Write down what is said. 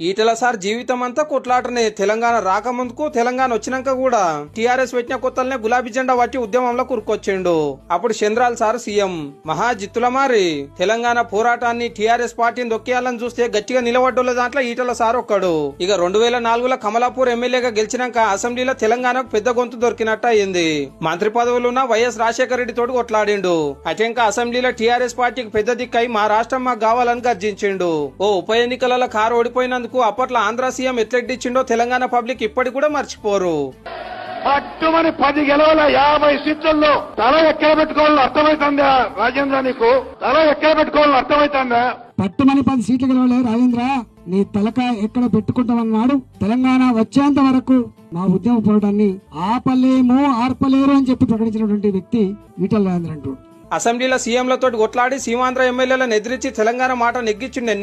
Etela sir జీవితం అంతా కొట్లాటనే. తెలంగాణ రాకముందుకు, తెలంగాణ వచ్చినాక కూడా టీఆర్ఎస్ పెట్టిన కొత్తలనే గులాబీ జెండా పట్టి ఉద్యమంలో కురుకొచ్చిండు. అప్పుడు చంద్రాల్ సార్ సీఎం. మహాజిత్తుల మారి తెలంగాణ పోరాటాన్ని, టీఆర్ఎస్ పార్టీని దొక్కేయాలని చూస్తే గట్టిగా నిలబడ్డోళ్ళ దాంట్లో ఈటల సార్ ఒక్కడు. ఇక 2004లో కమలాపూర్ ఎమ్మెల్యేగా గెలిచినాక అసెంబ్లీలో తెలంగాణకు పెద్ద గొంతు దొరికినట్టు అయింది. మంత్రి పదవులున్న వైఎస్ రాజశేఖర రెడ్డి తోటి కొట్లాడిండు. అటెంక అసెంబ్లీలో టీఆర్ఎస్ పార్టీకి పెద్ద దిక్కై మా రాష్ట్రం మాకు కావాలని గర్జించిండు. ఓ ఉప ఎన్నికలలో కారు ఓడిపోయినందుకు అప్పట్లో ఆంధ్ర సీఎం ఎట్లెడ్డిచ్చిండో తెలంగాణ పబ్లిక్ ఇప్పటికి కూడా మర్చిపోరు. పట్టుమని 10 గెలవల 50 సీట్లలో తల ఎక్కడ పెట్టుకోవాలని అర్థమైతుందా రాజేంద్ర? నీకు తల ఎక్కడ పెట్టుకోవాలని అర్థమైతుందా? పట్టుమని 10 సీట్లు గెలవలే రాజేంద్ర, నీ తలక ఎక్కడ పెట్టుకుంటామన్నాడు. తెలంగాణ వచ్చేంత వరకు మా ఉద్యమ పోరాటాన్ని ఆర్పలేరు అని చెప్పి ప్రకటించినటువంటి వ్యక్తి ఈటల రాజేంద్ర అంటూ అసెంబ్లీలో సీఎంలతో కొట్లాడి సీమాంధ్ర ఎమ్మెల్యేలను ఎదిరించి తెలంగాణ మాట నెగ్గించిండు.